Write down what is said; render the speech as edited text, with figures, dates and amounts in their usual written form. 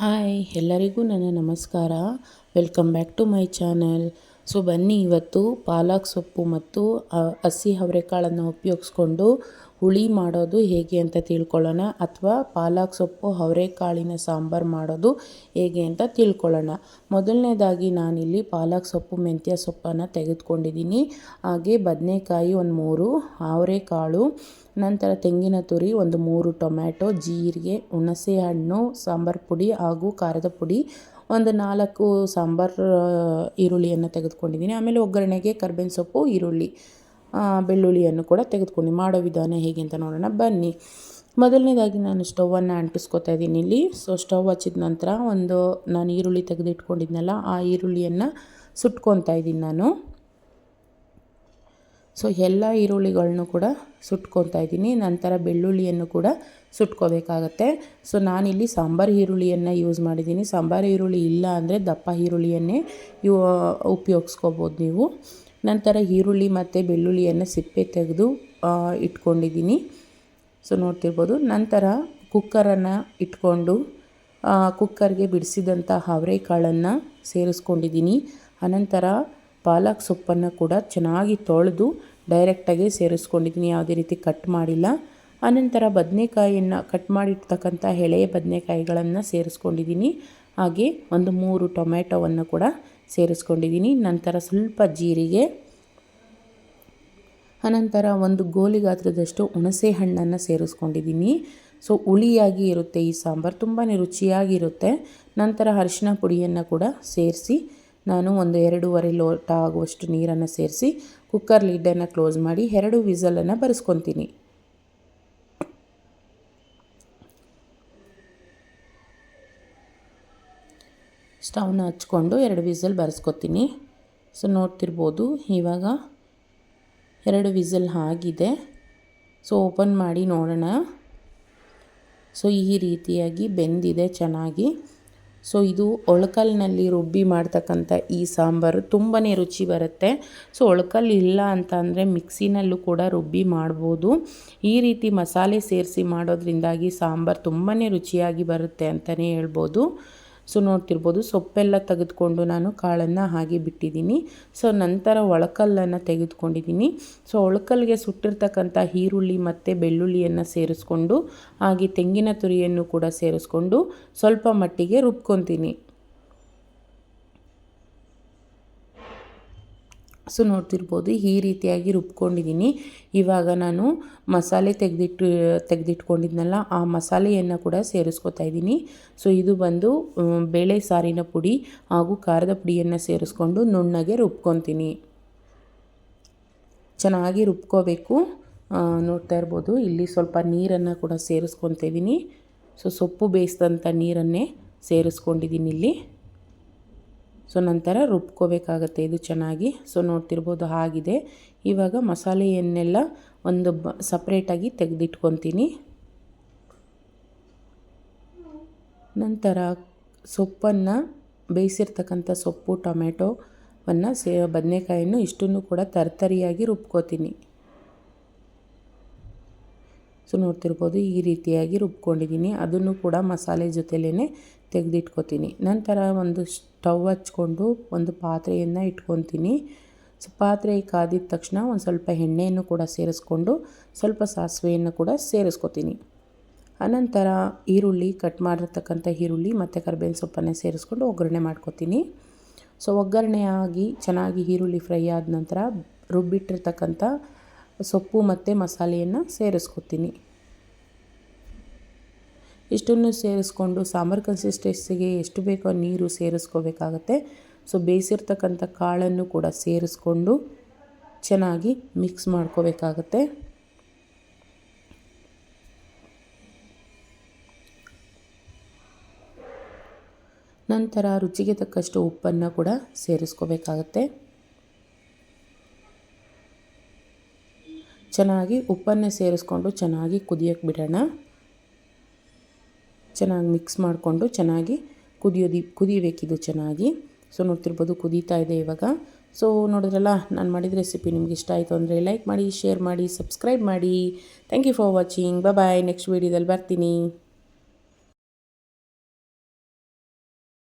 Hi ಎಲ್ಲರಿಗೂ ನನ್ನ ನಮಸ್ಕಾರ. Welcome back to my channel. So ಬನ್ನಿ ಇವತ್ತು ಪಾಲಕ್ ಸೊಪ್ಪು ಮತ್ತು ಹಸಿ ಅವರೆಕಾಳನ್ನು ಉಪಯೋಗಿಸ್ಕೊಂಡು ಹುಳಿ ಮಾಡೋದು ಹೇಗೆ ಅಂತ ತಿಳ್ಕೊಳ್ಳೋಣ, ಅಥವಾ ಪಾಲಕ್ ಸೊಪ್ಪು ಅವರೆಕಾಳಿನ ಸಾಂಬಾರು ಮಾಡೋದು ಹೇಗೆ ಅಂತ ತಿಳ್ಕೊಳ್ಳೋಣ. ಮೊದಲನೇದಾಗಿ ನಾನಿಲ್ಲಿ ಪಾಲಕ್ ಸೊಪ್ಪು ಮೆಂತ್ಯ ಸೊಪ್ಪನ್ನು ತೆಗೆದುಕೊಂಡಿದ್ದೀನಿ. ಹಾಗೆ ಬದನೆಕಾಯಿ ಒಂದು 3, ಅವರೆಕಾಳು, ನಂತರ ತೆಂಗಿನ ತುರಿ ಒಂದು 3 ಟೊಮ್ಯಾಟೊ, ಜೀರಿಗೆ, ಹುಣಸೆ ಹಣ್ಣು, ಸಾಂಬಾರು ಪುಡಿ ಹಾಗೂ ಖಾರದ ಪುಡಿ ಒಂದು 4 ಸಾಂಬಾರು ಈರುಳ್ಳಿಯನ್ನು ತೆಗೆದುಕೊಂಡಿದ್ದೀನಿ. ಆಮೇಲೆ ಒಗ್ಗರಣೆಗೆ ಕರ್ಬೇವಿನ ಸೊಪ್ಪು, ಈರುಳ್ಳಿ, ಬೆಳ್ಳುಳ್ಳಿಯನ್ನು ಕೂಡ ತೆಗೆದುಕೊಂಡು ಮಾಡೋ ವಿಧಾನ ಹೇಗೆ ಅಂತ ನೋಡೋಣ ಬನ್ನಿ. ಮೊದಲನೇದಾಗಿ ನಾನು ಸ್ಟವನ್ನು ಅಂಟಿಸ್ಕೊತಾ ಇದ್ದೀನಿ ಇಲ್ಲಿ. ಸೊ ಸ್ಟವ್ ಹಚ್ಚಿದ ನಂತರ ನಾನು ಈರುಳ್ಳಿ ತೆಗೆದಿಟ್ಕೊಂಡಿದ್ನಲ್ಲ, ಆ ಈರುಳ್ಳಿಯನ್ನು ಸುಟ್ಕೊತಾ ಇದ್ದೀನಿ ನಾನು. ಸೊ ಎಲ್ಲ ಈರುಳ್ಳಿಗಳನ್ನು ಕೂಡ ಸುಟ್ಕೊತಾ ಇದ್ದೀನಿ. ನಂತರ ಬೆಳ್ಳುಳ್ಳಿಯನ್ನು ಕೂಡ ಸುಟ್ಕೋಬೇಕಾಗತ್ತೆ. ಸೊ ನಾನಿಲ್ಲಿ ಸಾಂಬಾರು ಈರುಳ್ಳಿಯನ್ನು ಯೂಸ್ ಮಾಡಿದ್ದೀನಿ. ಸಾಂಬಾರು ಈರುಳ್ಳಿ ಇಲ್ಲ ಅಂದರೆ ದಪ್ಪ ಈರುಳ್ಳಿಯನ್ನೇ ಉಪಯೋಗಿಸ್ಕೋಬೋದು ನೀವು. ನಂತರ ಈರುಳ್ಳಿ ಮತ್ತು ಬೆಳ್ಳುಳ್ಳಿಯನ್ನು ಸಿಪ್ಪೆ ತೆಗೆದು ಇಟ್ಕೊಂಡಿದ್ದೀನಿ. ಸೊ ನೋಡ್ತಿರ್ಬೋದು. ನಂತರ ಕುಕ್ಕರನ್ನು ಇಟ್ಕೊಂಡು ಕುಕ್ಕರ್ಗೆ ಬಿಡಿಸಿದಂಥ ಅವರೆಕಾಳನ್ನು ಸೇರಿಸ್ಕೊಂಡಿದ್ದೀನಿ. ಅನಂತರ ಪಾಲಕ್ ಸೊಪ್ಪನ್ನು ಕೂಡ ಚೆನ್ನಾಗಿ ತೊಳೆದು ಡೈರೆಕ್ಟಾಗಿ ಸೇರಿಸ್ಕೊಂಡಿದ್ದೀನಿ, ಯಾವುದೇ ರೀತಿ ಕಟ್ ಮಾಡಿಲ್ಲ. ಅನಂತರ ಬದನೆಕಾಯಿಯನ್ನು ಕಟ್ ಮಾಡಿರ್ತಕ್ಕಂಥ ಎಳೆಯ ಬದನೆಕಾಯಿಗಳನ್ನು ಸೇರಿಸ್ಕೊಂಡಿದ್ದೀನಿ. ಹಾಗೆ ಒಂದು 3 ಟೊಮ್ಯಾಟೊವನ್ನು ಕೂಡ ಸೇರಿಸ್ಕೊಂಡಿದ್ದೀನಿ. ನಂತರ ಸ್ವಲ್ಪ ಜೀರಿಗೆ, ಅನಂತರ ಒಂದು ಗೋಲಿ ಗಾತ್ರದಷ್ಟು ಹುಣಸೆ ಹಣ್ಣನ್ನು ಸೇರಿಸ್ಕೊಂಡಿದ್ದೀನಿ. ಸೊ ಹುಳಿಯಾಗಿ ಇರುತ್ತೆ ಈ ಸಾಂಬಾರು, ತುಂಬಾ ರುಚಿಯಾಗಿರುತ್ತೆ. ನಂತರ ಅರಿಶಿನ ಪುಡಿಯನ್ನು ಕೂಡ ಸೇರಿಸಿ ನಾನು ಒಂದು 2.5 ಲೋಟ ಆಗುವಷ್ಟು ನೀರನ್ನು ಸೇರಿಸಿ ಕುಕ್ಕರ್ ಲಿಡ್ಡನ್ನು ಕ್ಲೋಸ್ ಮಾಡಿ 2 ವಿಸಲನ್ನು ಬರೆಸ್ಕೊತೀನಿ. ಸ್ಟವ್ನ ಹಚ್ಕೊಂಡು 2 ವಿಸಲ್ ಬರೆಸ್ಕೊತೀನಿ. ಸೊ ನೋಡ್ತಿರ್ಬೋದು, ಇವಾಗ 2 ವಿಸಲ್ ಆಗಿದೆ. ಸೊ ಓಪನ್ ಮಾಡಿ ನೋಡೋಣ. ಸೊ ಈ ರೀತಿಯಾಗಿ ಬೆಂದಿದೆ ಚೆನ್ನಾಗಿ. ಸೊ ಇದು ಒಳಕಲ್ಲಿನಲ್ಲಿ ರುಬ್ಬಿ ಮಾಡ್ತಕ್ಕಂಥ ಈ ಸಾಂಬಾರು ತುಂಬಾ ರುಚಿ ಬರುತ್ತೆ. ಸೊ ಒಳಕಲ್ಲು ಇಲ್ಲ ಅಂತ ಅಂದರೆ ಮಿಕ್ಸಿನಲ್ಲೂ ಕೂಡ ರುಬ್ಬಿ ಮಾಡ್ಬೋದು. ಈ ರೀತಿ ಮಸಾಲೆ ಸೇರಿಸಿ ಮಾಡೋದ್ರಿಂದಾಗಿ ಸಾಂಬಾರು ತುಂಬಾ ರುಚಿಯಾಗಿ ಬರುತ್ತೆ ಅಂತಲೇ ಹೇಳ್ಬೋದು. ಸೊ ನೋಡ್ತಿರ್ಬೋದು, ಸೊಪ್ಪೆಲ್ಲ ತೆಗೆದುಕೊಂಡು ನಾನು ಕಾಳನ್ನು ಹಾಗೆ ಬಿಟ್ಟಿದ್ದೀನಿ. ಸೊ ನಂತರ ಒಳಕಲ್ಲನ್ನು ತೆಗೆದುಕೊಂಡಿದ್ದೀನಿ. ಸೊ ಒಳಕಲ್ಲಿಗೆ ಸುಟ್ಟಿರ್ತಕ್ಕಂಥ ಈರುಳ್ಳಿ ಮತ್ತು ಬೆಳ್ಳುಳ್ಳಿಯನ್ನು ಸೇರಿಸ್ಕೊಂಡು ಹಾಗೆ ತೆಂಗಿನ ತುರಿಯನ್ನು ಕೂಡ ಸೇರಿಸ್ಕೊಂಡು ಸ್ವಲ್ಪ ಮಟ್ಟಿಗೆ ರುಬ್ಕೊತೀನಿ. ಸೊ ನೋಡ್ತಿರ್ಬೋದು, ಈ ರೀತಿಯಾಗಿ ರುಬ್ಕೊಂಡಿದ್ದೀನಿ. ಇವಾಗ ನಾನು ಮಸಾಲೆ ತೆಗೆದಿಟ್ಕೊಂಡಿದ್ನಲ್ಲ, ಆ ಮಸಾಲೆಯನ್ನು ಕೂಡ ಸೇರಿಸ್ಕೊತಾ ಇದ್ದೀನಿ. ಸೊ ಇದು ಬಂದು ಬೇಳೆ ಸಾರಿನ ಪುಡಿ ಹಾಗೂ ಖಾರದ ಪುಡಿಯನ್ನು ಸೇರಿಸ್ಕೊಂಡು ನುಣ್ಣಗೆ ರುಬ್ಕೊತೀನಿ. ಚೆನ್ನಾಗಿ ರುಬ್ಕೋಬೇಕು. ನೋಡ್ತಾ ಇರ್ಬೋದು, ಇಲ್ಲಿ ಸ್ವಲ್ಪ ನೀರನ್ನು ಕೂಡ ಸೇರಿಸ್ಕೊತಾ ಇದ್ದೀನಿ. ಸೊ ಸೊಪ್ಪು ಬೇಯಿಸಿದಂಥ ನೀರನ್ನೇ ಸೇರಿಸ್ಕೊಂಡಿದ್ದೀನಿ ಇಲ್ಲಿ. ಸೊ ನಂತರ ರುಬ್ಕೋಬೇಕಾಗತ್ತೆ ಇದು ಚೆನ್ನಾಗಿ. ಸೊ ನೋಡ್ತಿರ್ಬೋದು ಆಗಿದೆ. ಇವಾಗ ಮಸಾಲೆಯನ್ನೆಲ್ಲ ಒಂದು ಸಪ್ರೇಟಾಗಿ ತೆಗೆದಿಟ್ಕೊತೀನಿ. ನಂತರ ಸೊಪ್ಪನ್ನು ಬೇಯಿಸಿರ್ತಕ್ಕಂಥ ಸೊಪ್ಪು, ಟೊಮೆಟೊವನ್ನು ಬದನೆಕಾಯನ್ನು ಇಷ್ಟನ್ನು ಕೂಡ ತರ್ತರಿಯಾಗಿ ರುಬ್ಕೋತೀನಿ. ಸೊ ನೋಡ್ತಿರ್ಬೋದು, ಈ ರೀತಿಯಾಗಿ ರುಬ್ಕೊಂಡಿದ್ದೀನಿ. ಅದನ್ನು ಕೂಡ ಮಸಾಲೆ ಜೊತೆಲೇ ತೆಗೆದಿಟ್ಕೊತೀನಿ. ನಂತರ ಒಂದು ಸ್ಟವ್ ಹಚ್ಕೊಂಡು ಒಂದು ಪಾತ್ರೆಯನ್ನು ಇಟ್ಕೊತೀನಿ. ಸೊ ಪಾತ್ರೆ ಕಾದಿದ ತಕ್ಷಣ ಒಂದು ಸ್ವಲ್ಪ ಎಣ್ಣೆಯನ್ನು ಕೂಡ ಸೇರಿಸ್ಕೊಂಡು ಸ್ವಲ್ಪ ಸಾಸಿವೆಯನ್ನು ಕೂಡ ಸೇರಿಸ್ಕೊತೀನಿ. ಅನಂತರ ಈರುಳ್ಳಿ, ಕಟ್ ಮಾಡಿರ್ತಕ್ಕಂಥ ಈರುಳ್ಳಿ ಮತ್ತು ಕರಿಬೇವಿನ ಸೊಪ್ಪನ್ನು ಸೇರಿಸ್ಕೊಂಡು ಒಗ್ಗರಣೆ ಮಾಡ್ಕೊತೀನಿ. ಸೊ ಒಗ್ಗರಣೆ ಆಗಿ ಚೆನ್ನಾಗಿ ಈರುಳ್ಳಿ ಫ್ರೈ ಆದ ನಂತರ ರುಬ್ಬಿಟ್ಟಿರ್ತಕ್ಕಂಥ ಸೊಪ್ಪು ಮತ್ತು ಮಸಾಲೆಯನ್ನು ಸೇರಿಸ್ಕೊತೀನಿ. ಇಷ್ಟನ್ನು ಸೇರಿಸ್ಕೊಂಡು ಸಾಂಬಾರು ಕನ್ಸಿಸ್ಟೆನ್ಸಿಗೆ ಎಷ್ಟು ಬೇಕೋ ನೀರು ಸೇರಿಸ್ಕೋಬೇಕಾಗತ್ತೆ. ಸೊ ಬೇಯಿಸಿರ್ತಕ್ಕಂಥ ಕಾಳನ್ನು ಕೂಡ ಸೇರಿಸ್ಕೊಂಡು ಚೆನ್ನಾಗಿ ಮಿಕ್ಸ್ ಮಾಡ್ಕೋಬೇಕಾಗತ್ತೆ. ನಂತರ ರುಚಿಗೆ ತಕ್ಕಷ್ಟು ಉಪ್ಪನ್ನು ಕೂಡ ಸೇರಿಸ್ಕೋಬೇಕಾಗತ್ತೆ. ಚೆನ್ನಾಗಿ ಉಪ್ಪನ್ನು ಸೇರಿಸ್ಕೊಂಡು ಚೆನ್ನಾಗಿ ಕುದಿಯೋಕ್ಕೆ ಬಿಡೋಣ. ಚೆನ್ನಾಗಿ ಮಿಕ್ಸ್ ಮಾಡಿಕೊಂಡು ಚೆನ್ನಾಗಿ ಕುದಿಬೇಕಿದು ಚೆನ್ನಾಗಿ. ಸೊ ನೋಡ್ತಿರ್ಬೋದು, ಕುದೀತಾ ಇದೆ ಇವಾಗ. ಸೊ ನೋಡಿದ್ರಲ್ಲ, ನಾನು ಮಾಡಿದ ರೆಸಿಪಿ ನಿಮ್ಗೆ ಇಷ್ಟ ಆಯಿತು ಅಂದರೆ ಲೈಕ್ ಮಾಡಿ, ಶೇರ್ ಮಾಡಿ, ಸಬ್ಸ್ಕ್ರೈಬ್ ಮಾಡಿ. Thank you for watching. Bye. Next ವೀಡಿಯೋದಲ್ಲಿ ಬರ್ತೀನಿ.